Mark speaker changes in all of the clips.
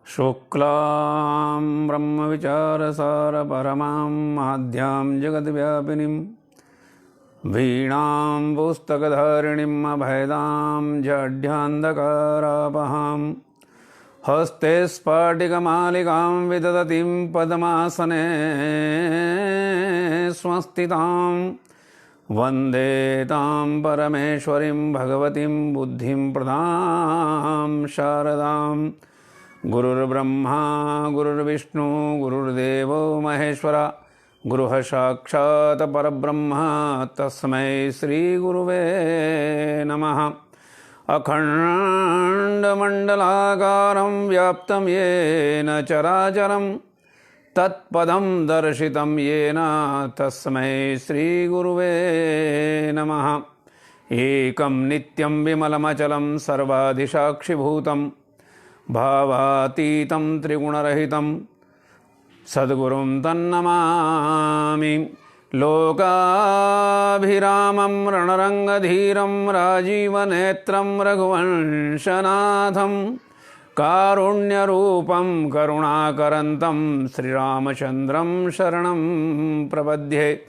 Speaker 1: शुक्लां ब्रह्मविचारसारपरमां माध्यां जगद्व्यापिनीं वीणां पुस्तकधारिणीम् अभयदां जड्यान्धकारापहां हस्ते स्फटिकमालिकां विदधतीं पद्मासने स्वस्थितां वन्दे तां परमेश्वरीं भगवतीं बुद्धिं प्रदां शारदां। गुरुर्ब्रह्मा गुरुर्विष्णु गुरुर्देवो महेश्वरा गुरुः साक्षात् परब्रह्म तस्मै श्रीगुरुवे नमः। अखण्डमण्डलाकारं व्याप्तं येन चराचरं तत्पदं दर्शितं येन तस्मै श्रीगुरुवे नमः। एकं नित्यं विमलमचलं सर्वाधिसाक्षिभूतं भावातीतं त्रिगुणरहितं सद्गुरुं तन्नमामि। लोकाभिरामं रणरङ्गधीरं राजीवनेत्रं रघुवंशनाथं कारुण्यरूपं करुणाकरन्तं श्रीरामचन्द्रं शरणं प्रपद्ये।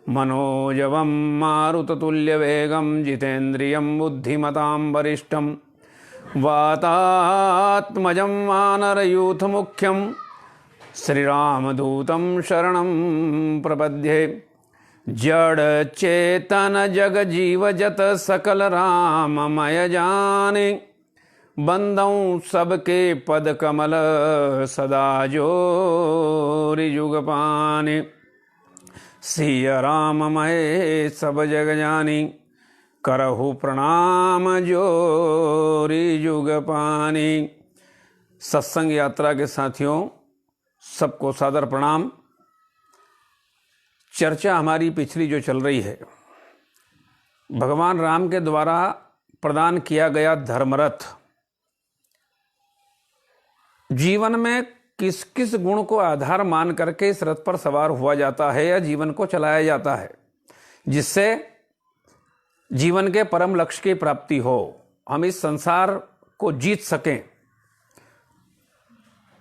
Speaker 1: मनोजवं मारुततुल्यवेगं जितेन्द्रियं बुद्धिमतां वरिष्ठं वातात्मजं वानरयूथमुख्यं श्रीरामदूतं शरणं प्रपद्ये। जड़चेतन जगजीवजत सकल राममय जाने बंदों सबके पद कमल सदा जोरि जुग पाने। सिय राममय सब जग जानी करहु प्रणाम जोरि जुग पानी। सत्संग यात्रा के साथियों, सबको सादर प्रणाम। चर्चा हमारी पिछली जो चल रही है, भगवान राम के द्वारा प्रदान किया गया धर्मरथ जीवन में किस किस गुण को आधार मान करके इस रथ पर सवार हुआ जाता है या जीवन को चलाया जाता है, जिससे जीवन के परम लक्ष्य की प्राप्ति हो, हम इस संसार को जीत सकें।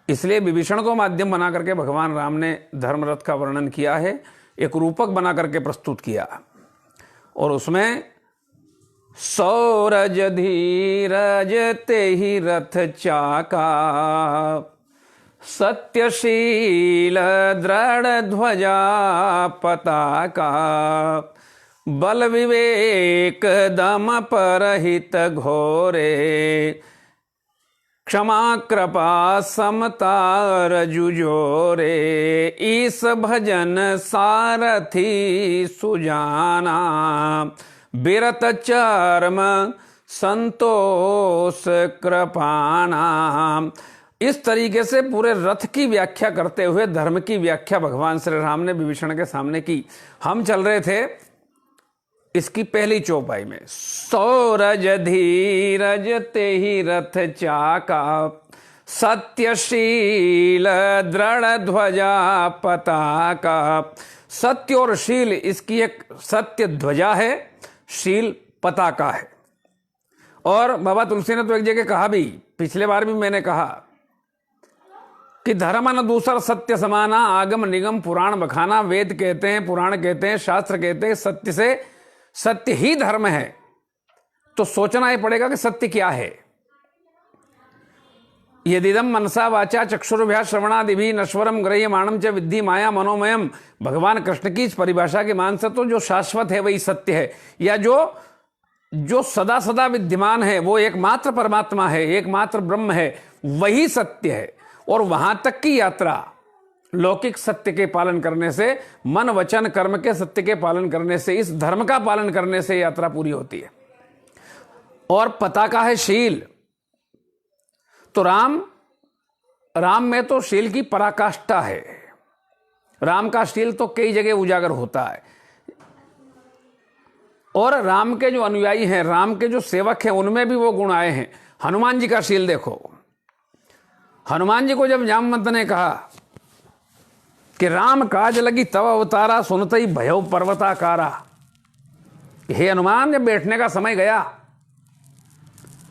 Speaker 1: इसलिए विभीषण को माध्यम बना करके भगवान राम ने धर्मरथ का वर्णन किया है, एक रूपक बना करके प्रस्तुत किया। और उसमें सौरज धीरज ते ही रथ चाका सत्यशील दृढ़ ध्वजा पताका बल विवेक दम परहित घोरे क्षमा कृपा समता रजुजोरे। ईस भजन सारथी सुजाना बिरत चर्म संतोष कृपाना। इस तरीके से पूरे रथ की व्याख्या करते हुए धर्म की व्याख्या भगवान श्री राम ने विभीषण के सामने की। हम चल रहे थे इसकी पहली चौपाई में। सौरज धीरज ते ही रथ चाका सत्यशील दृढ़ ध्वजा पताका। सत्य और शील, इसकी एक सत्य ध्वजा है, शील पताका है। और बाबा तुलसी ने तो एक जगह कहा भी, पिछले बार भी मैंने कहा कि धर्म न दूसर सत्य समाना आगम निगम पुराण बखाना। वेद कहते हैं, पुराण कहते हैं, शास्त्र कहते हैं सत्य से सत्य ही धर्म है। तो सोचना ही पड़ेगा कि सत्य क्या है। यदिदम मनसा वाचा चक्षुर्भ्या श्रवणादिभि नश्वरम ग्रह्यमाणम च विद्धि माया मनोमयम। भगवान कृष्ण की इस परिभाषा के मान से तो जो शाश्वत है वही सत्य है, या जो सदा सदा विद्यमान है वो एकमात्र परमात्मा है, एकमात्र ब्रह्म है, वही सत्य है। और वहां तक की यात्रा लौकिक सत्य के पालन करने से, मन वचन कर्म के सत्य के पालन करने से, इस धर्म का पालन करने से यात्रा पूरी होती है। और पताका है शील। तो राम में तो शील की पराकाष्ठा है। राम का शील तो कई जगह उजागर होता है। और राम के जो अनुयायी हैं, राम के जो सेवक हैं, उनमें भी वो गुण आए हैं। हनुमान जी का शील देखो। हनुमान जी को जब जामवंत ने कहा कि राम काज लगी तव अवतारा सुनते ही भयउ पर्वताकारा, हे हनुमान, जब बैठने का समय गया,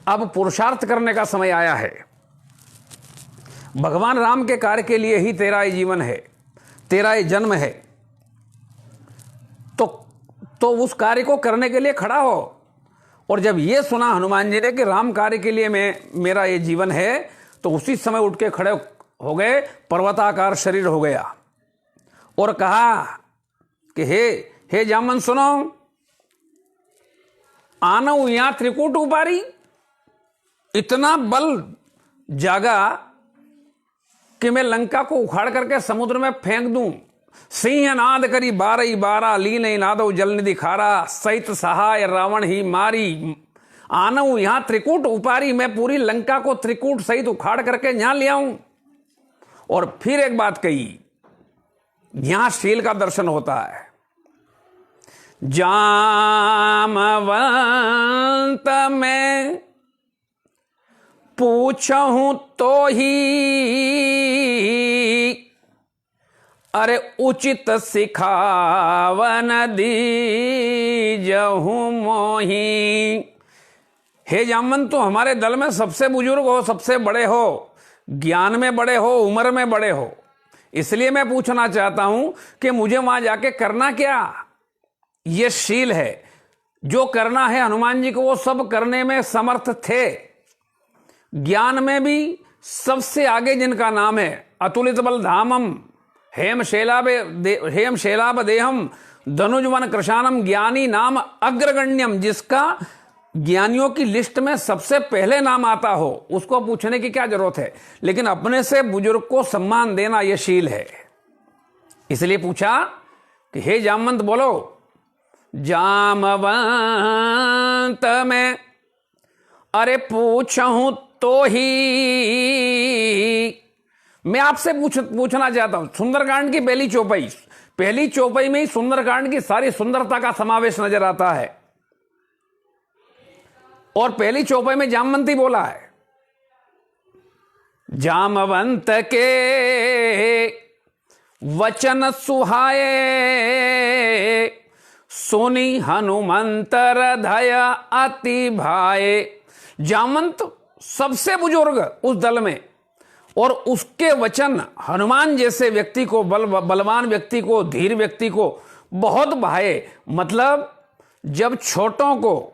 Speaker 1: अब पुरुषार्थ करने का समय आया है। भगवान राम के कार्य के लिए ही तेरा ये जीवन है, तेरा ये जन्म है, तो उस कार्य को करने के लिए खड़ा हो। और जब ये सुना हनुमान जी ने कि राम कार्य के लिए मेरा ये जीवन है, तो उसी समय उठ के खड़े हो गए, पर्वताकार शरीर हो गया और कहा कि हे जामन सुनो, आनऊ यहां त्रिकूट उपारी। इतना बल जागा कि मैं लंका को उखाड़ करके समुद्र में फेंक दूं। सिंह नाद करी 12 लीन नादो जल निधि खारा, सहित सहाय रावण ही मारी। आनऊ यहां त्रिकूट उपारी, मैं पूरी लंका को त्रिकूट सहित उखाड़ करके यहां ले आऊं। और फिर एक बात कही, यहां शील का दर्शन होता है। जामवंत में पूछूं तो ही, अरे उचित सिखावन दीजहु मोही। हे जामवंत, तो हमारे दल में सबसे बुजुर्ग हो, सबसे बड़े हो, ज्ञान में बड़े हो, उम्र में बड़े हो, इसलिए मैं पूछना चाहता हूं कि मुझे वहां जाके करना क्या। ये शील है, जो करना है हनुमान जी को वो सब करने में समर्थ थे। ज्ञान में भी सबसे आगे जिनका नाम है, अतुलित बल धामम हेम शैलाभ देहम धनुजवन कृशानम, ज्ञानी नाम अग्रगण्यम, जिसका ज्ञानियों की लिस्ट में सबसे पहले नाम आता हो, उसको पूछने की क्या जरूरत है। लेकिन अपने से बुजुर्ग को सम्मान देना यह शील है। इसलिए पूछा कि हे जामवंत बोलो। जामवंत में अरे पूछूं तो ही, मैं आपसे पूछना चाहता हूं। सुंदरकांड की पहली चौपाई में ही सुंदरकांड की सारी सुंदरता का समावेश नजर आता है। और पहली चौपाई में जामवंत ही बोला है। जामवंत के वचन सुहाए, सुनी हनुमंत हृदय अति भाए। जामवंत सबसे बुजुर्ग उस दल में, और उसके वचन हनुमान जैसे व्यक्ति को, बलवान व्यक्ति को, धीर व्यक्ति को बहुत भाए। मतलब जब छोटों को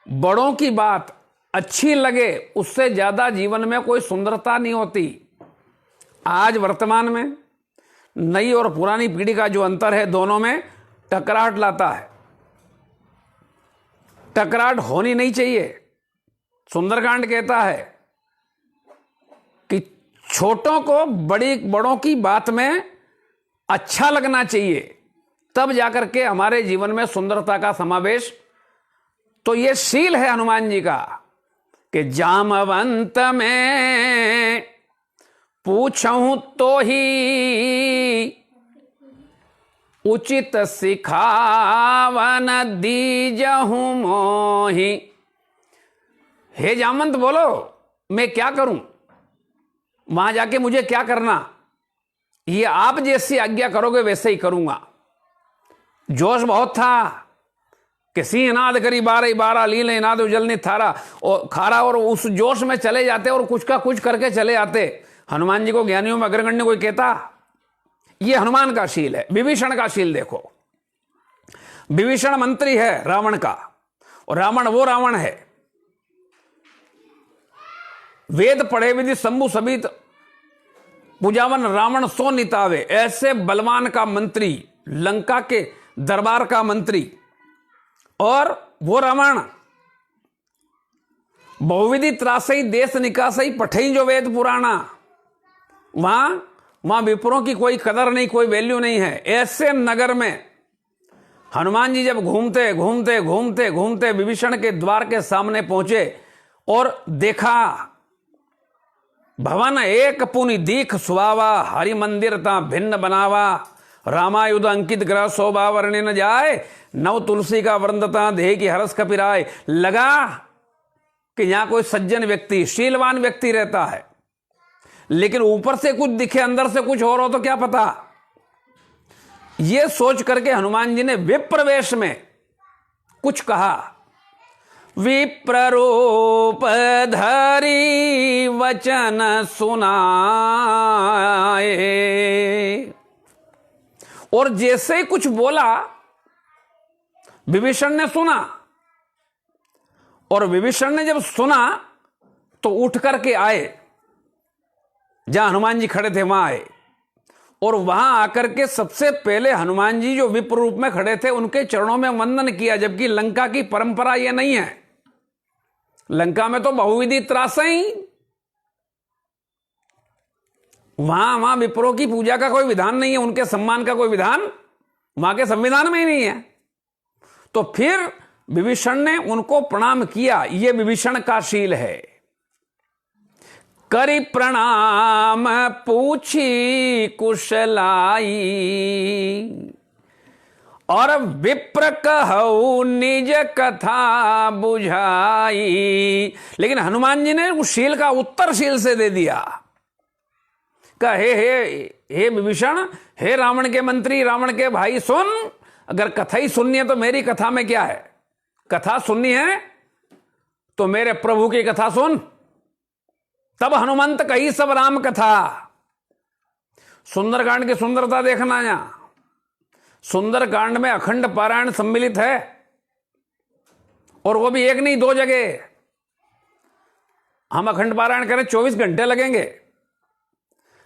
Speaker 1: बड़ों की बात अच्छी लगे, उससे ज्यादा जीवन में कोई सुंदरता नहीं होती। आज वर्तमान में नई और पुरानी पीढ़ी का जो अंतर है, दोनों में टकराहट लाता है। टकराहट होनी नहीं चाहिए। सुंदरकांड कहता है कि छोटों को बड़ों की बात में अच्छा लगना चाहिए, तब जाकर के हमारे जीवन में सुंदरता का समावेश। तो ये शील है हनुमान जी का कि जामवंत में पूछूं तो ही, उचित सिखावन दीजहु मोही। हे जामवंत बोलो, मैं क्या करूं, वहां जाके मुझे क्या करना। ये आप जैसी आज्ञा करोगे वैसे ही करूंगा। जोश बहुत था कि सिंह नाद करी 12 लीले नाद जल नि थारा और खारा, और उस जोश में चले जाते और कुछ का कुछ करके चले आते। हनुमान जी को ज्ञानियों में अग्रगण्य कोई कहता? ये हनुमान का शील है। विभीषण का शील देखो। विभीषण मंत्री है रावण का, और रावण वो रावण है, वेद पढ़े विधि शंभु सबित पूजावन रावण सो नितावे। ऐसे बलवान का मंत्री, लंका के दरबार का मंत्री, और वो रावण बहुविधि त्रासई देश निकासई पठई जो वेद पुराना। वहां विप्रों की कोई कदर नहीं, कोई वैल्यू नहीं है। ऐसे नगर में हनुमान जी जब घूमते घूमते घूमते घूमते विभीषण के द्वार के सामने पहुंचे और देखा भवन एक पुनि दीख सुहावा, हरि मंदिर ता भिन्न बनावा, रामायुध अंकित ग्रह शोभा वर्णि न जाए, नव तुलसी का वृंदता देह की हरस कपिराय। लगा कि यहां कोई सज्जन व्यक्ति, शीलवान व्यक्ति रहता है, लेकिन ऊपर से कुछ दिखे अंदर से कुछ और हो तो क्या पता। यह सोच करके हनुमान जी ने विप्रवेश में कुछ कहा। विप्ररूप धरी वचन सुनाए। और जैसे ही कुछ बोला विभीषण ने सुना, और विभीषण ने जब सुना तो उठ करके आए, जहां हनुमान जी खड़े थे वहां आए, और वहां आकर के सबसे पहले हनुमान जी जो विप्र रूप में खड़े थे उनके चरणों में वंदन किया। जबकि लंका की परंपरा यह नहीं है, लंका में तो बहुविधि त्रासई, वहां विप्रों की पूजा का कोई विधान नहीं है, उनके सम्मान का कोई विधान वहां के संविधान में ही नहीं है। तो फिर विभीषण ने उनको प्रणाम किया। यह विभीषण का शील है। करि प्रणाम पूछी कुशलाई, और विप्र कहऊ निज कथा बुझाई। लेकिन हनुमान जी ने उस शील का उत्तर शील से दे दिया। कहा हे विभीषण, हे रावण के मंत्री, रावण के भाई, सुन, अगर कथा ही सुननी है तो मेरी कथा में क्या है? कथा सुननी है तो मेरे प्रभु की कथा सुन। तब हनुमंत कही सब राम कथा। सुंदरकांड की सुंदरता देखना। यहां सुंदरकांड में अखंड पारायण सम्मिलित है, और वो भी एक नहीं, दो जगह। हम अखंड पारायण करें 24 घंटे लगेंगे,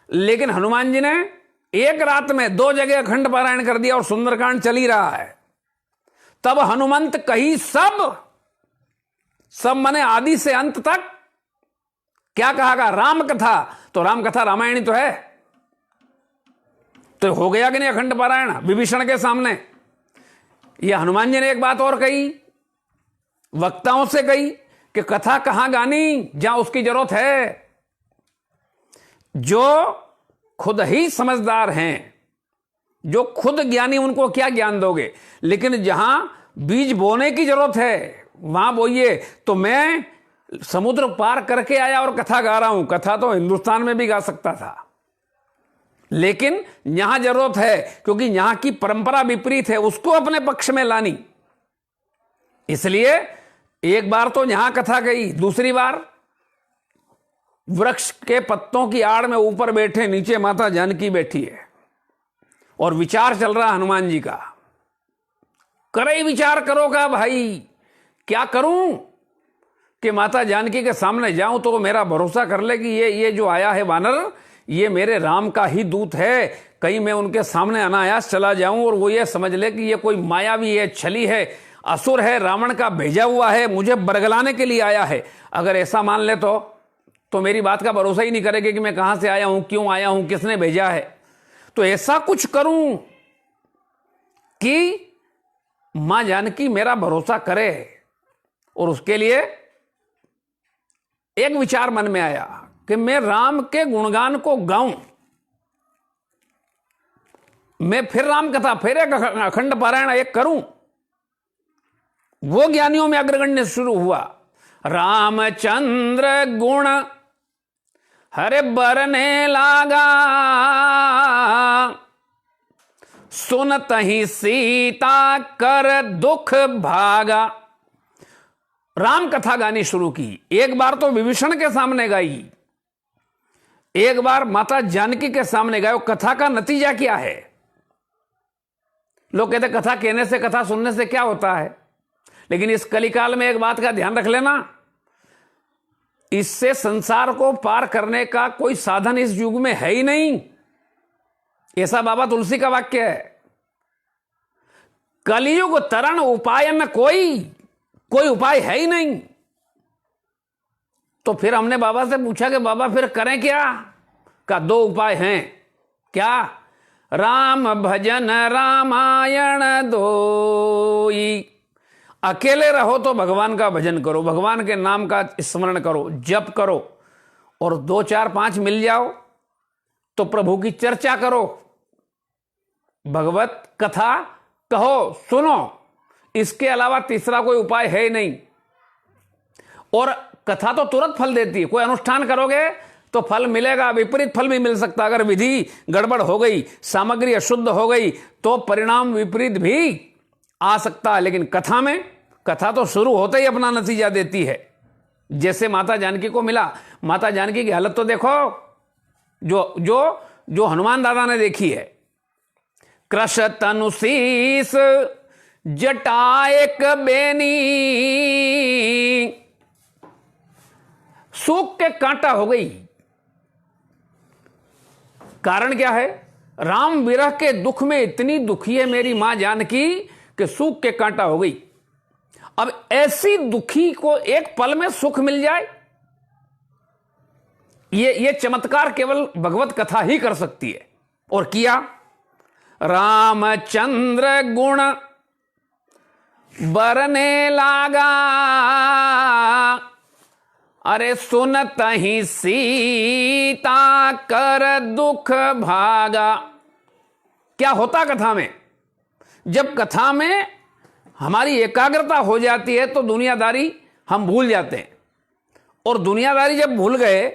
Speaker 1: लेकिन हनुमान जी ने एक रात में 2 जगह अखंड पारायण कर दिया, और सुंदरकांड चल ही रहा है। तब हनुमंत कही सब माने आदि से अंत तक क्या कहा? राम कथा। तो राम कथा रामायणी तो है, तो हो गया कि नहीं अखंड पारायण विभीषण के सामने। यह हनुमान जी ने एक बात और कही, वक्ताओं से कही कि कथा कहां गानी जहां उसकी जरूरत है। जो खुद ही समझदार हैं, जो खुद ज्ञानी, उनको क्या ज्ञान दोगे? लेकिन जहां बीज बोने की जरूरत है वहां बोइए। तो मैं समुद्र पार करके आया और कथा गा रहा हूं। कथा तो हिंदुस्तान में भी गा सकता था, लेकिन यहां जरूरत है, क्योंकि यहां की परंपरा विपरीत है, उसको अपने पक्ष में लानी। इसलिए एक बार तो यहां कथा गई, दूसरी बार वृक्ष के पत्तों की आड़ में ऊपर बैठे, नीचे माता जानकी बैठी है, और विचार चल रहा हनुमान जी का। करे विचार करो का भाई, क्या करूं कि माता जानकी के सामने जाऊं तो मेरा भरोसा कर ले कि ये जो आया है वानर, ये मेरे राम का ही दूत है। कहीं मैं उनके सामने अनायास चला जाऊं और वो ये समझ ले कि ये कोई मायावी है, छली है, असुर है, रावण का भेजा हुआ है, मुझे बरगलाने के लिए आया है। अगर ऐसा मान ले तो मेरी बात का भरोसा ही नहीं करेगे कि मैं कहां से आया हूं, क्यों आया हूं, किसने भेजा है। तो ऐसा कुछ करूं कि मां जानकी मेरा भरोसा करे। और उसके लिए एक विचार मन में आया कि मैं राम के गुणगान को गाऊं। मैं फिर राम कथा, फिर एक अखंड पारायण एक करूं। वो ज्ञानियों में अग्रगण्य शुरू हुआ। रामचंद्र गुण हरे बरने लागा, सुनत ही सीता कर दुख भागा। राम कथा गानी शुरू की। एक बार तो विभीषण के सामने गाई, एक बार माता जानकी के सामने गायो। कथा का नतीजा क्या है? लोग कहते कथा कहने से, कथा सुनने से क्या होता है? लेकिन इस कलिकाल में एक बात का ध्यान रख लेना, इससे संसार को पार करने का कोई साधन इस युग में है ही नहीं। ऐसा बाबा तुलसी का वाक्य है। कलियुग तरण उपाय न कोई उपाय है ही नहीं। तो फिर हमने बाबा से पूछा कि बाबा फिर करें क्या? का 2 उपाय हैं। क्या? राम भजन रामायण दोई। अकेले रहो तो भगवान का भजन करो, भगवान के नाम का स्मरण करो, जप करो, और 2 4 5 मिल जाओ तो प्रभु की चर्चा करो, भगवत कथा कहो, सुनो। इसके अलावा तीसरा कोई उपाय है ही नहीं। और कथा तो तुरंत फल देती है। कोई अनुष्ठान करोगे तो फल मिलेगा, विपरीत फल भी मिल सकता। अगर विधि गड़बड़ हो गई, सामग्री अशुद्ध हो गई, तो परिणाम विपरीत भी आ सकता है। लेकिन कथा में कथा तो शुरू होते ही अपना नतीजा देती है। जैसे माता जानकी को मिला, माता जानकी की हालत तो देखो जो जो जो हनुमान दादा ने देखी है। कृश तनु शीस जटा एक बेनी, सूख के कांटा हो गई। कारण क्या है? राम विरह के दुख में इतनी दुखी है मेरी मां जानकी कि सूख के कांटा हो गई। अब ऐसी दुखी को एक पल में सुख मिल जाए, ये चमत्कार केवल भगवत कथा ही कर सकती है। और किया। रामचंद्र गुण बरने लागा, अरे सुनत ही सीता कर दुख भागा। क्या होता कथा में? जब कथा में हमारी एकाग्रता हो जाती है तो दुनियादारी हम भूल जाते हैं, और दुनियादारी जब भूल गए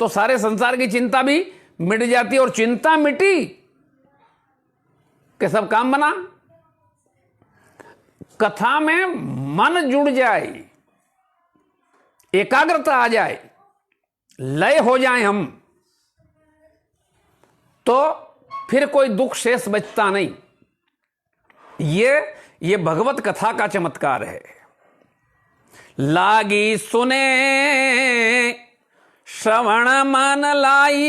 Speaker 1: तो सारे संसार की चिंता भी मिट जाती है। और चिंता मिटी कि सब काम बना। कथा में मन जुड़ जाए, एकाग्रता आ जाए, लय हो जाए हम, तो फिर कोई दुख शेष बचता नहीं। ये भगवत कथा का चमत्कार है। लागी सुने श्रवण मन लाई,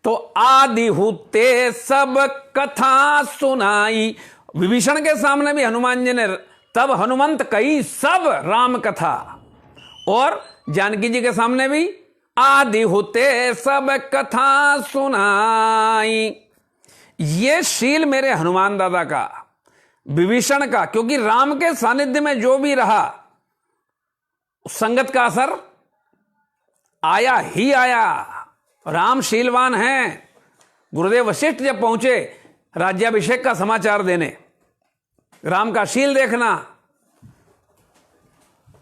Speaker 1: तो आदि हुते सब कथा सुनाई। विभीषण के सामने भी हनुमान जी ने तब हनुमंत कही सब राम कथा, और जानकी जी के सामने भी आदि होते सब कथा सुनाई। ये शील मेरे हनुमान दादा का, विभीषण का, क्योंकि राम के सानिध्य में जो भी रहा संगत का असर आया ही आया। राम शीलवान हैं। गुरुदेव वशिष्ठ जब पहुंचे राज्याभिषेक का समाचार देने, राम का शील देखना,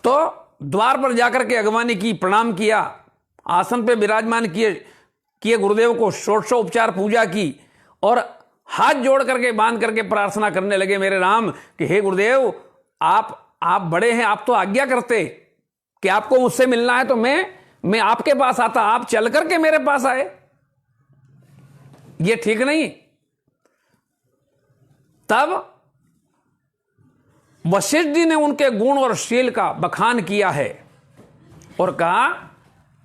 Speaker 1: तो द्वार पर जाकर के अगवानी की, प्रणाम किया, आसन पे विराजमान किए गुरुदेव को षोडशोपचार पूजा की, और हाथ जोड़ करके बांध करके प्रार्थना करने लगे मेरे राम कि हे गुरुदेव, आप बड़े हैं, आप तो आज्ञा करते कि आपको मुझसे मिलना है तो मैं आपके पास आता, आप चल करके मेरे पास आए। ये ठीक नहीं। तब वशिष्ठ जी ने उनके गुण और शील का बखान किया है और कहा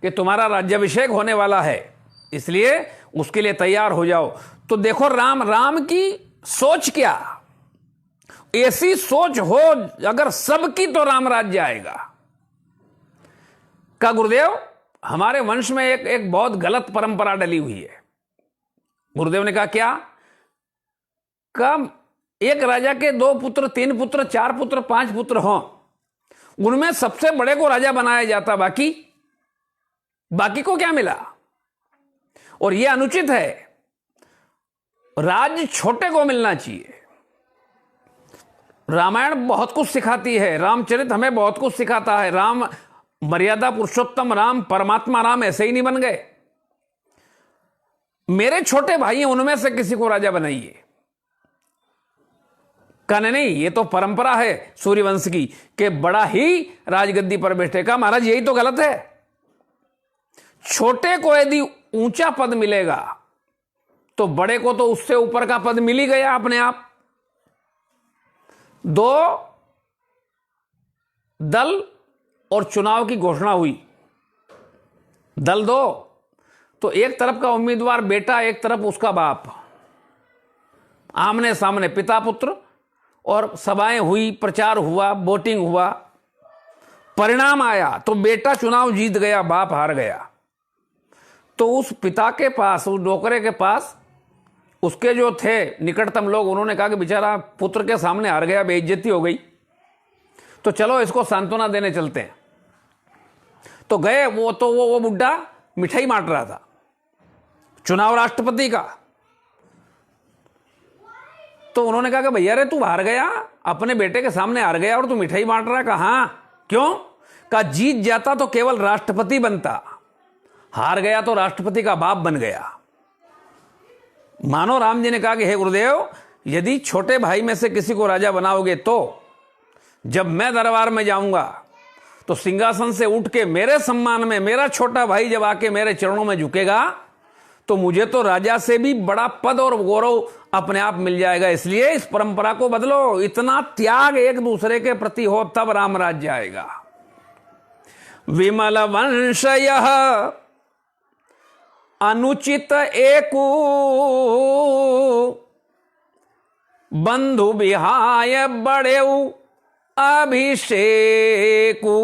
Speaker 1: कि तुम्हारा राज्याभिषेक होने वाला है, इसलिए उसके लिए तैयार हो जाओ। तो देखो राम की सोच क्या, ऐसी सोच हो अगर सबकी तो राम राज्य आएगा। का गुरुदेव, हमारे वंश में एक बहुत गलत परंपरा डली हुई है। गुरुदेव ने कहा क्या? कब एक राजा के 2 पुत्र, 3 पुत्र, 4 पुत्र, 5 पुत्र हों, उनमें सबसे बड़े को राजा बनाया जाता, बाकी को क्या मिला? और यह अनुचित है। राज्य छोटे को मिलना चाहिए। रामायण बहुत कुछ सिखाती है, रामचरित हमें बहुत कुछ सिखाता है। राम मर्यादा पुरुषोत्तम राम, परमात्मा राम ऐसे ही नहीं बन गए। मेरे छोटे भाई हैं, उनमें से किसी को राजा बनाइए। कहने नहीं, ये तो परंपरा है सूर्यवंश की कि बड़ा ही राजगद्दी पर बैठेगा। महाराज यही तो गलत है। छोटे को यदि ऊंचा पद मिलेगा तो बड़े को तो उससे ऊपर का पद मिल ही गया अपने आप। 2 दल और चुनाव की घोषणा हुई। दल 2, तो एक तरफ का उम्मीदवार बेटा, एक तरफ उसका बाप, आमने सामने पिता पुत्र, और सभाएं हुई, प्रचार हुआ, वोटिंग हुआ, परिणाम आया तो बेटा चुनाव जीत गया, बाप हार गया। तो उस पिता के पास, उस डोकरे के पास उसके जो थे निकटतम लोग, उन्होंने कहा कि बेचारा पुत्र के सामने हार गया, बेइज्जती हो गई, तो चलो इसको सांत्वना देने चलते हैं। तो गए। वो बुड्ढा मिठाई बांट रहा था, चुनाव राष्ट्रपति का। तो उन्होंने कहा कि भैया रे, तू हार गया, अपने बेटे के सामने हार गया और तू मिठाई बांट रहा है। कहा हाँ, क्यों? कहा जीत जाता तो केवल राष्ट्रपति बनता, हार गया तो राष्ट्रपति का बाप बन गया। मानो राम जी ने कहा कि हे गुरुदेव, यदि छोटे भाई में से किसी को राजा बनाओगे तो जब मैं दरबार में जाऊंगा तो सिंहासन से उठ के मेरे सम्मान में मेरा छोटा भाई जब आके मेरे चरणों में झुकेगा तो मुझे तो राजा से भी बड़ा पद और गौरव अपने आप मिल जाएगा। इसलिए इस परंपरा को बदलो, इतना त्याग एक दूसरे के प्रति हो तब राम राज्य आएगा। विमल वंश यह अनुचित एकू बंधु बिहाय बड़ेऊ अभिषेकु।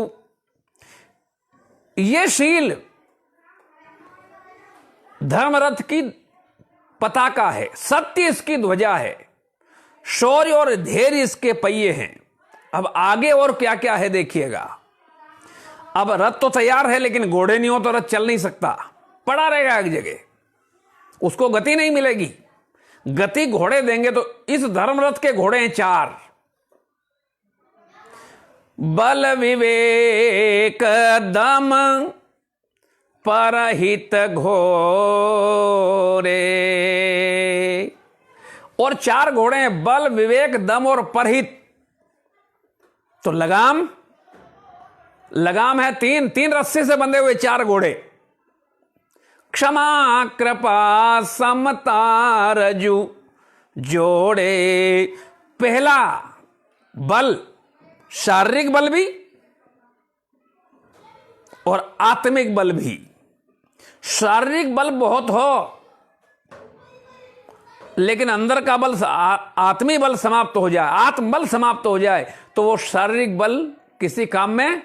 Speaker 1: ये शील धर्मरथ की पताका है, सत्य इसकी ध्वजा है, शौर्य और धैर्य इसके पहिए हैं। अब आगे और क्या क्या है देखिएगा। अब रथ तो तैयार है लेकिन घोड़े नहीं हो तो रथ चल नहीं सकता, पड़ा रहेगा एक जगह, उसको गति नहीं मिलेगी। गति घोड़े देंगे तो इस धर्मरथ के घोड़े हैं 4। बल विवेक दम परहित घोरे। और 4 घोड़े हैं, बल विवेक दम और परहित। तो लगाम है 3 रस्सी से बंधे हुए 4 घोड़े। क्षमा कृपा समता रजू जोड़े। पहला बल, शारीरिक बल भी और आत्मिक बल भी। शारीरिक बल बहुत हो लेकिन अंदर का बल, आत्मी बल समाप्त हो जाए, आत्मबल समाप्त हो जाए तो वो शारीरिक बल किसी काम में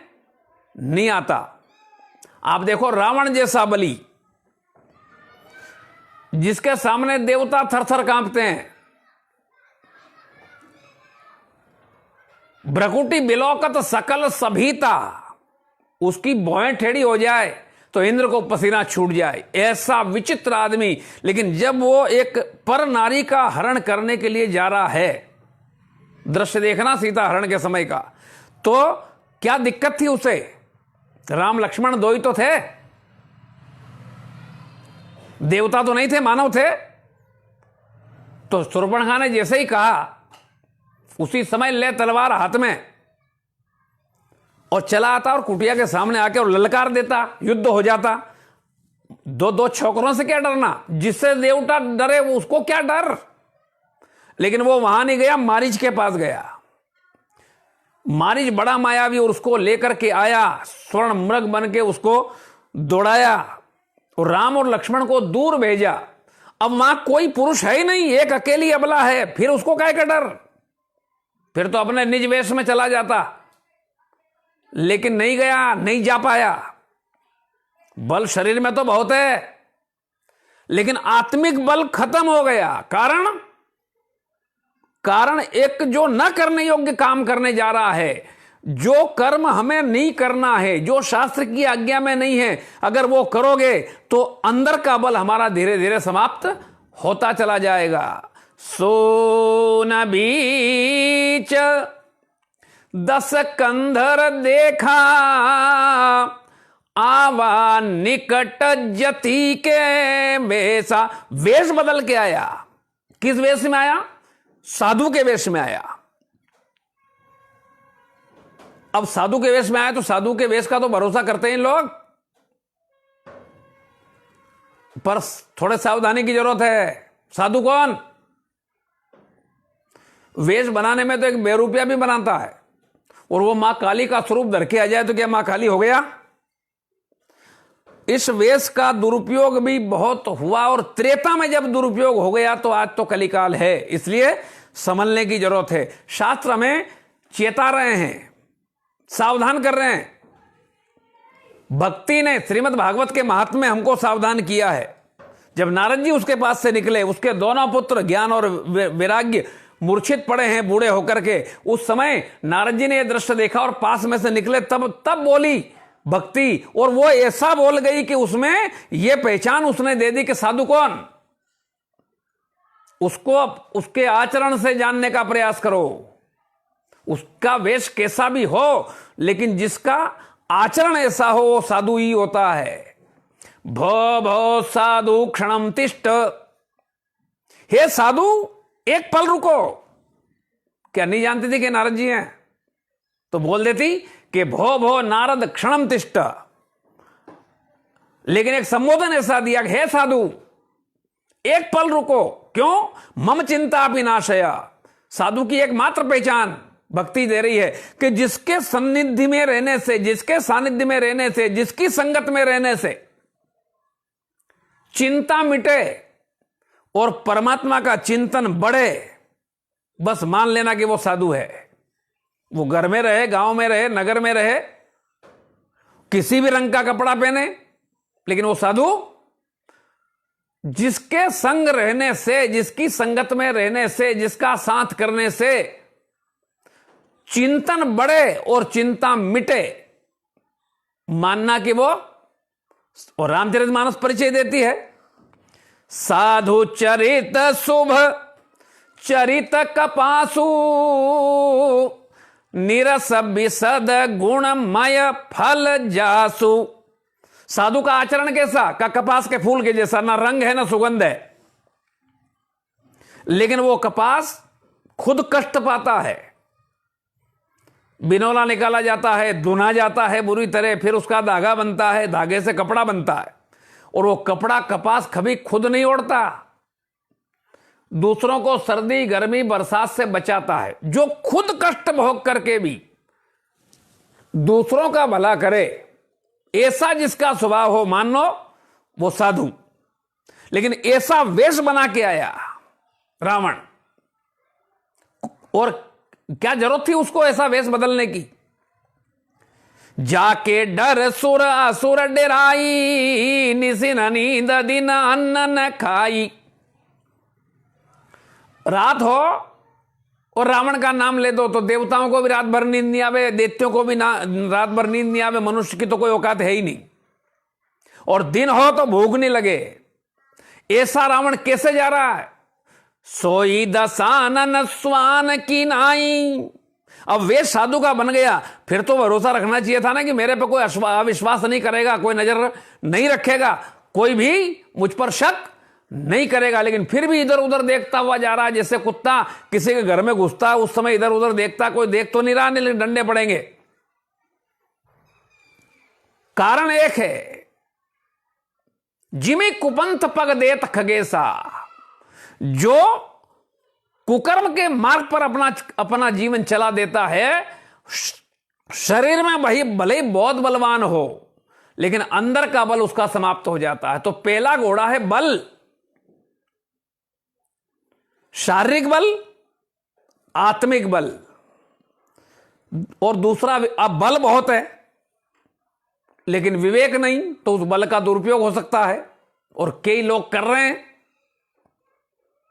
Speaker 1: नहीं आता। आप देखो रावण जैसा बली जिसके सामने देवता थरथर कांपते हैं, भ्रकुटी बिलोकत सकल सभीता, उसकी भौएं टेढ़ी हो जाए तो इंद्र को पसीना छूट जाए, ऐसा विचित्र आदमी। लेकिन जब वो एक पर नारी का हरण करने के लिए जा रहा है, दृश्य देखना सीता हरण के समय का, तो क्या दिक्कत थी उसे? राम लक्ष्मण 2 ही तो थे, देवता तो नहीं थे, मानव थे। तो शूर्पणखा ने जैसे ही कहा उसी समय ले तलवार हाथ में और चला आता और कुटिया के सामने आके और ललकार देता, युद्ध हो जाता। 2 छोकरों से क्या डरना, जिससे देवता डरे उसको क्या डर। लेकिन वो वहां नहीं गया, मारीच के पास गया। मारीच बड़ा मायावी और उसको लेकर के आया, स्वर्ण मृग बन के उसको दौड़ाया और राम और लक्ष्मण को दूर भेजा। अब वहां कोई पुरुष है ही नहीं, एक अकेली अबला है, फिर उसको काहे का डर? फिर तो अपने निज वेश में चला जाता, लेकिन नहीं गया, नहीं जा पाया। बल शरीर में तो बहुत है लेकिन आत्मिक बल खत्म हो गया। कारण एक जो न करने योग्य काम करने जा रहा है, जो कर्म हमें नहीं करना है, जो शास्त्र की आज्ञा में नहीं है, अगर वो करोगे तो अंदर का बल हमारा धीरे धीरे समाप्त होता चला जाएगा। सोन बीच 10 कंधर देखा, आवा निकट जति के वेशा। वेश बदल के आया। किस वेश में आया? साधु के वेश में आया। अब साधु के वेश में आया तो साधु के वेश का तो भरोसा करते हैं लोग, पर थोड़े सावधानी की जरूरत है। साधु कौन? वेश बनाने में तो एक बेरुपया भी बनाता है और वो मां काली का स्वरूप धर के आ जाए तो क्या मां काली हो गया? इस वेश का दुरुपयोग भी बहुत हुआ और त्रेता में जब दुरुपयोग हो गया तो आज तो कलिकाल है। इसलिए संभलने की जरूरत है। शास्त्र में चेता रहे हैं, सावधान कर रहे हैं। भक्ति ने, श्रीमद् भागवत के महात्म्य में हमको सावधान किया है। जब नारद जी उसके पास से निकले, उसके दोनों पुत्र ज्ञान और वैराग्य मूर्छित पड़े हैं बूढ़े होकर के, उस समय नारद जी ने यह दृश्य देखा और पास में से निकले, तब बोली भक्ति। और वो ऐसा बोल गई कि उसमें यह पहचान उसने दे दी कि साधु कौन। उसको उसके आचरण से जानने का प्रयास करो। उसका वेश कैसा भी हो, लेकिन जिसका आचरण ऐसा हो वो साधु ही होता है। भो साधु क्षणम तिष्ठ। हे साधु, एक पल रुको। क्या नहीं जानती थी कि नारद जी हैं? तो बोल देती कि भो भो नारद क्षणम तिष्ठ, लेकिन एक संबोधन ऐसा दिया कि हे साधु एक पल रुको, क्यों? मम चिंता विनाशया। साधु की एकमात्र पहचान भक्ति दे रही है कि जिसके सानिध्य में रहने से, जिसके सानिध्य में रहने से, जिसकी संगत में रहने से चिंता मिटे और परमात्मा का चिंतन बढ़े, बस मान लेना कि वो साधु है। वो घर में रहे, गांव में रहे, नगर में रहे, किसी भी रंग का कपड़ा पहने, लेकिन वो साधु जिसके संग रहने से, जिसकी संगत में रहने से, जिसका साथ करने से चिंतन बढ़े और चिंता मिटे, मानना कि वो। और रामचरितमानस परिचय देती है, साधु चरित शुभ चरित कपासु निरस विशद गुणमय फल जासु। साधु का आचरण कैसा? का कपास के फूल के जैसा, ना रंग है ना सुगंध है, लेकिन वो कपास खुद कष्ट पाता है। बिनौला निकाला जाता है, धुना जाता है बुरी तरह, फिर उसका धागा बनता है, धागे से कपड़ा बनता है, और वो कपड़ा कपास कभी खुद नहीं ओढ़ता, दूसरों को सर्दी गर्मी बरसात से बचाता है। जो खुद कष्ट भोग करके भी दूसरों का भला करे, ऐसा जिसका स्वभाव हो, मान लो वो साधु। लेकिन ऐसा वेश बना के आया रावण, और क्या जरूरत थी उसको ऐसा वेश बदलने की? जाके डर सुर असुर डेराई, निसिन नींद दिन अन्न न खाई। रात हो और रावण का नाम ले दो तो देवताओं को भी रात भर नींद नहीं आवे, दैत्यों को भी रात भर नींद नहीं आवे, मनुष्य की तो कोई औकात है ही नहीं। और दिन हो तो भूख नहीं लगे। ऐसा रावण कैसे जा रहा है? सोई दसानन स्वान की नाई। अब वे साधु का बन गया, फिर तो भरोसा रखना चाहिए था ना कि मेरे पे कोई अविश्वास नहीं करेगा, कोई नजर नहीं रखेगा, कोई भी मुझ पर शक नहीं करेगा। लेकिन फिर भी इधर उधर देखता हुआ जा रहा है, जैसे कुत्ता किसी के घर में घुसता है उस समय इधर उधर देखता, कोई देख तो नहीं रहा, नहीं डंडे पड़ेंगे। कारण एक है, जिमी कुपंथ पग देत खगेसा। जो कुकर्म के मार्ग पर अपना जीवन चला देता है, शरीर में भाई भले ही बहुत बलवान हो, लेकिन अंदर का बल उसका समाप्त हो जाता है। तो पहला घोड़ा है बल, शारीरिक बल, आत्मिक बल, और दूसरा अब बल बहुत है लेकिन विवेक नहीं, तो उस बल का दुरुपयोग हो सकता है। और कई लोग कर रहे हैं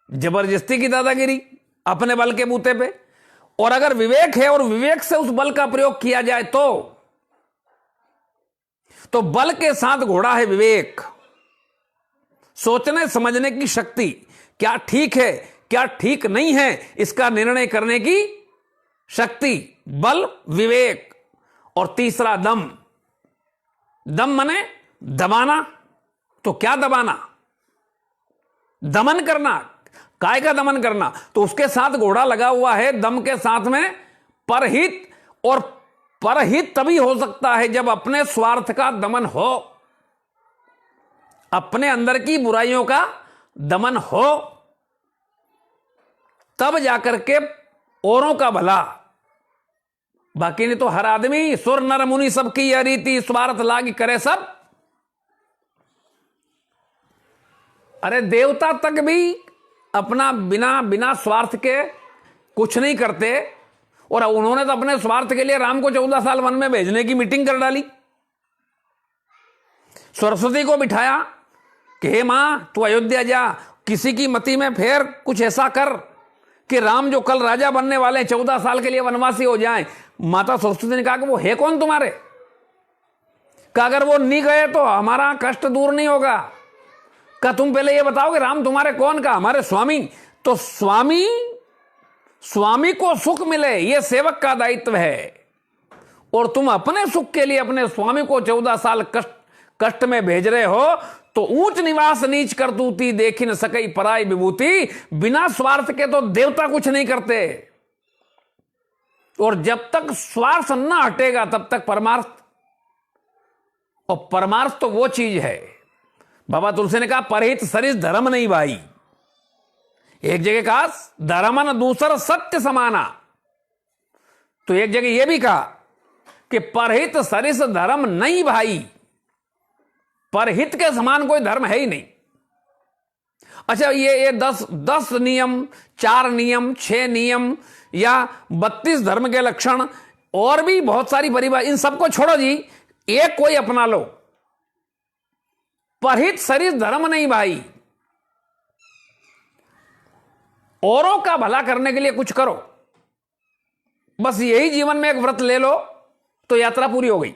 Speaker 1: जबरदस्ती की दादागिरी अपने बल के बूते पे। और अगर विवेक है और विवेक से उस बल का प्रयोग किया जाए तो बल के साथ घोड़ा है विवेक, सोचने समझने की शक्ति, क्या ठीक है क्या ठीक नहीं है इसका निर्णय करने की शक्ति, बल विवेक। और तीसरा दम। दम माने दबाना। तो क्या दबाना? दमन करना। काय का दमन करना? तो उसके साथ घोड़ा लगा हुआ है, दम के साथ में परहित। और परहित तभी हो सकता है जब अपने स्वार्थ का दमन हो, अपने अंदर की बुराइयों का दमन हो, तब जाकर के औरों का भला। बाकी नहीं तो हर आदमी सुर नर मुनि सबकी यह रीति, स्वार्थ लागी करे सब। अरे देवता तक भी अपना बिना स्वार्थ के कुछ नहीं करते, और उन्होंने तो अपने स्वार्थ के लिए राम को 14 साल वन में भेजने की मीटिंग कर डाली। सरस्वती को बिठाया कि हे मां तू अयोध्या जा, किसी की मति में फेर कुछ ऐसा कर कि राम जो कल राजा बनने वाले 14 साल के लिए वनवासी हो जाएं। माता सरस्वती ने कहा कि वो है कौन तुम्हारे? कि अगर वो नहीं गए तो हमारा कष्ट दूर नहीं होगा। का तुम पहले ये बताओ कि राम तुम्हारे कौन? का हमारे स्वामी। तो स्वामी को सुख मिले ये सेवक का दायित्व है, और तुम अपने सुख के लिए अपने स्वामी को 14 साल कष्ट में भेज रहे हो। तो ऊंच निवास नीच करतूती देखी न सकई पराई विभूति। बिना स्वार्थ के तो देवता कुछ नहीं करते, और जब तक स्वार्थ न हटेगा तब तक परमार्थ, और परमार्थ तो वो चीज है, बाबा तुलसी ने कहा परहित सरिस धर्म नहीं भाई। एक जगह कहा धर्मन दूसर सत्य समाना, तो एक जगह यह भी कहा कि परहित सरिस धर्म नहीं भाई, परहित के समान कोई धर्म है ही नहीं। अच्छा, ये 10 नियम, 4 नियम, 6 नियम या 32 धर्म के लक्षण और भी बहुत सारी परिभाषा, इन सबको छोड़ो जी, एक कोई अपना लो, परहित सरिस धर्म नहीं भाई। औरों का भला करने के लिए कुछ करो, बस यही जीवन में एक व्रत ले लो तो यात्रा पूरी हो गई।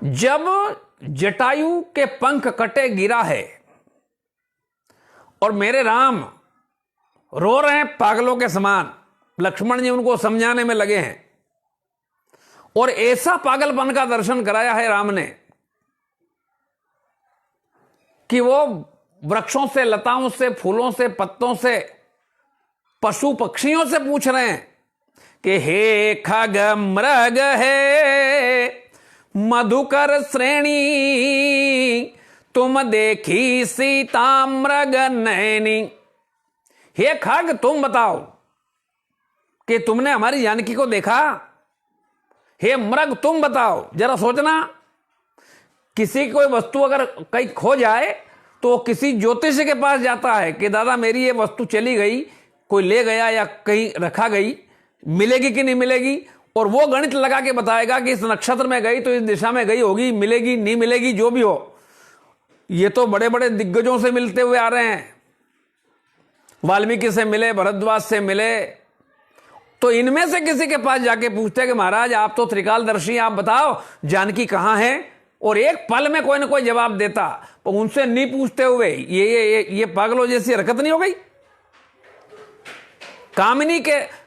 Speaker 1: जब जटायु के पंख कटे गिरा है और मेरे राम रो रहे हैं पागलों के समान, लक्ष्मण जी उनको समझाने में लगे हैं, और ऐसा पागलपन का दर्शन कराया है राम ने कि वो वृक्षों से, लताओं से, फूलों से, पत्तों से, पशु पक्षियों से पूछ रहे हैं कि हे खग मृग है मधुकर श्रेणी, तुम देखी सीता मृग नैनी। हे खग तुम बताओ कि तुमने हमारी जानकी को देखा? हे मृग तुम बताओ, जरा सोचना, किसी की कोई वस्तु अगर कहीं खो जाए तो किसी ज्योतिष के पास जाता है कि दादा मेरी ये वस्तु चली गई, कोई ले गया या कहीं रखा गई, मिलेगी कि नहीं मिलेगी, और वो गणित लगा के बताएगा कि इस नक्षत्र में गई तो इस दिशा में गई होगी, मिलेगी नहीं मिलेगी, जो भी हो। ये तो बड़े बड़े दिग्गजों से मिलते हुए आ रहे हैं, वाल्मीकि से मिले, भरद्वाज से मिले, तो इनमें से किसी के पास जाके पूछते कि महाराज आप तो त्रिकालदर्शी, आप बताओ जानकी कहां है, और एक पल में कोई ना कोई जवाब देता। तो उनसे नहीं पूछते हुए ये पागलों जैसी हरकत नहीं हो गई।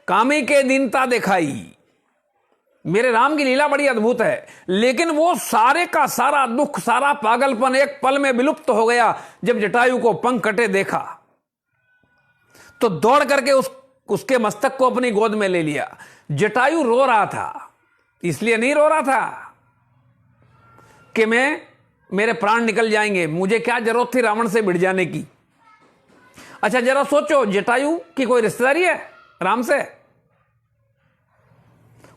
Speaker 1: कामी के दीनता दिखाई, मेरे राम की लीला बड़ी अद्भुत है, लेकिन वो सारे का सारा दुख, सारा पागलपन एक पल में विलुप्त हो गया जब जटायु को पंख कटे देखा। तो दौड़ करके उसके मस्तक को अपनी गोद में ले लिया। जटायु रो रहा था, इसलिए नहीं रो रहा था कि मेरे प्राण निकल जाएंगे, मुझे क्या जरूरत थी रावण से भिड़ जाने की। अच्छा जरा सोचो, जटायु की कोई रिश्तेदारी है राम से?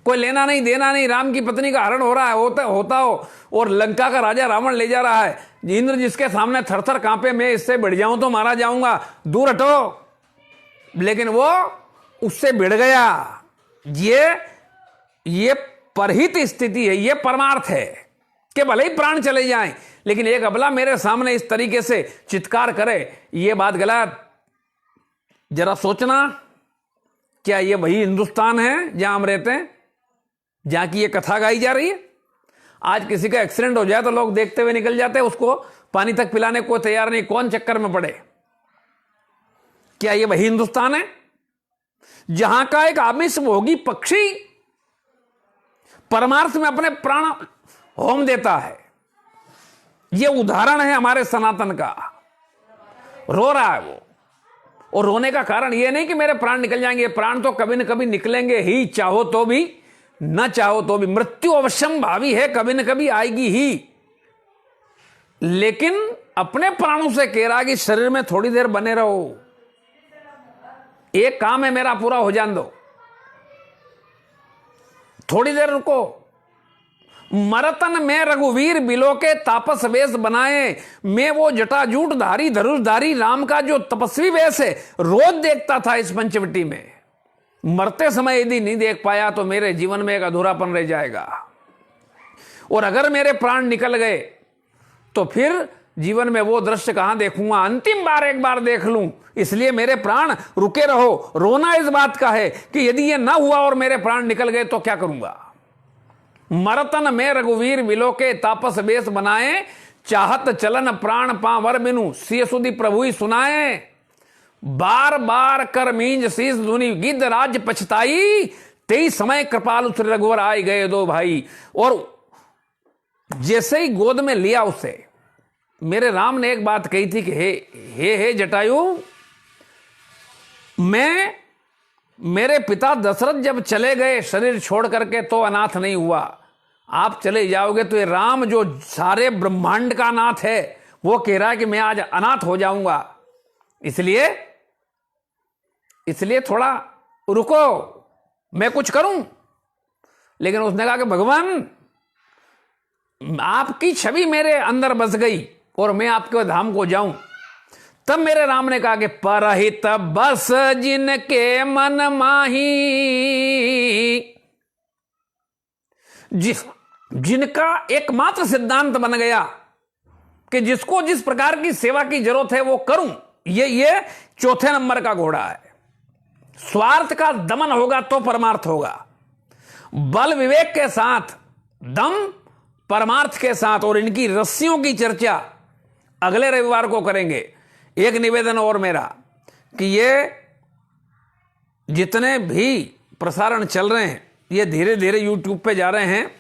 Speaker 1: कोई लेना नहीं देना नहीं, राम की पत्नी का हरण हो रहा है, होता हो, और लंका का राजा रावण ले जा रहा है, इंद्र जिसके सामने थरथर कांपे, मैं इससे भिड़ जाऊं तो मारा जाऊंगा, दूर हटो। लेकिन वो उससे भिड़ गया। ये परहित स्थिति है, ये परमार्थ है कि भले ही प्राण चले जाएं, लेकिन एक अबला मेरे सामने इस तरीके से चित्कार करे, ये बात गलत। जरा सोचना, क्या ये वही हिंदुस्तान है जहां हम रहते हैं, जहां की ये कथा गाई जा रही है? आज किसी का एक्सीडेंट हो जाए तो लोग देखते हुए निकल जाते हैं, उसको पानी तक पिलाने को तैयार नहीं, कौन चक्कर में पड़े। क्या ये वही हिंदुस्तान है जहां का एक आमिष भोगी पक्षी परमार्थ में अपने प्राण होम देता है? ये उदाहरण है हमारे सनातन का। रो रहा है वो, और रोने का कारण ये नहीं कि मेरे प्राण निकल जाएंगे, प्राण तो कभी न कभी निकलेंगे ही, चाहो तो भी न चाहो तो भी। मृत्यु अवश्यम भावी है, कभी न कभी आएगी ही, लेकिन अपने प्राणों से कह रहा कि शरीर में थोड़ी देर बने रहो, एक काम है मेरा पूरा हो जान दो, थोड़ी देर रुको। मरतन में रघुवीर बिलो के तापस वेश बनाए, मैं वो जटाजूट धारी धनुषधारी राम का जो तपस्वी वेश है रोज देखता था इस पंचवटी में। मरते समय यदि नहीं देख पाया तो मेरे जीवन में एक अधूरापन रह जाएगा, और अगर मेरे प्राण निकल गए तो फिर जीवन में वो दृश्य कहां देखूंगा, अंतिम बार एक बार देख लूं, इसलिए मेरे प्राण रुके रहो। रोना इस बात का है कि यदि ये ना हुआ और मेरे प्राण निकल गए तो क्या करूंगा। मरतन में रघुवीर बिलो के तापस बेस बनाए, चाहत चलन प्राण पावर बिनु सिय सुधि प्रभु ही सुनाए। बार बार कर मींज शीस धुनि गिद्ध राज पछताई, तेई समय कृपालु श्री रघुवर आए गए दो भाई। और जैसे ही गोद में लिया उसे, मेरे राम ने एक बात कही थी कि हे जटायु, मैं मेरे पिता दशरथ जब चले गए शरीर छोड़ करके तो अनाथ नहीं हुआ, आप चले जाओगे तो ये राम जो सारे ब्रह्मांड का नाथ है वो कह रहा है कि मैं आज अनाथ हो जाऊंगा, इसलिए थोड़ा रुको, मैं कुछ करूं। लेकिन उसने कहा कि भगवान आपकी छवि मेरे अंदर बस गई और मैं आपके धाम को जाऊं। तब मेरे राम ने कहा कि परहित बस जिनके मन माही, जिनका एकमात्र सिद्धांत बन गया कि जिसको जिस प्रकार की सेवा की जरूरत है वो करूं, ये चौथे नंबर का घोड़ा है। स्वार्थ का दमन होगा तो परमार्थ होगा। बल विवेक के साथ, दम परमार्थ के साथ, और इनकी रस्सियों की चर्चा अगले रविवार को करेंगे। एक निवेदन और मेरा कि ये जितने भी प्रसारण चल रहे हैं ये धीरे धीरे YouTube पे जा रहे हैं,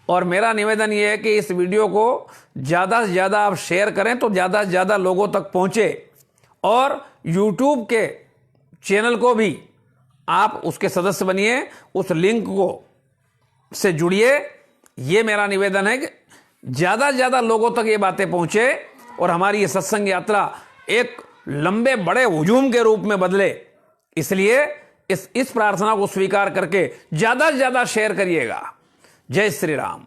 Speaker 1: और मेरा निवेदन ये है कि इस वीडियो को ज़्यादा से ज़्यादा आप शेयर करें तो ज़्यादा से ज़्यादा लोगों तक पहुँचे, और YouTube के चैनल को भी आप उसके सदस्य बनिए, उस लिंक को से जुड़िए। ये मेरा निवेदन है कि ज़्यादा से ज़्यादा लोगों तक ये बातें पहुँचे और हमारी ये सत्संग यात्रा एक लंबे बड़े हुजूम के रूप में बदले। इसलिए इस प्रार्थना को स्वीकार करके ज़्यादा से ज़्यादा शेयर करिएगा। जय श्री राम।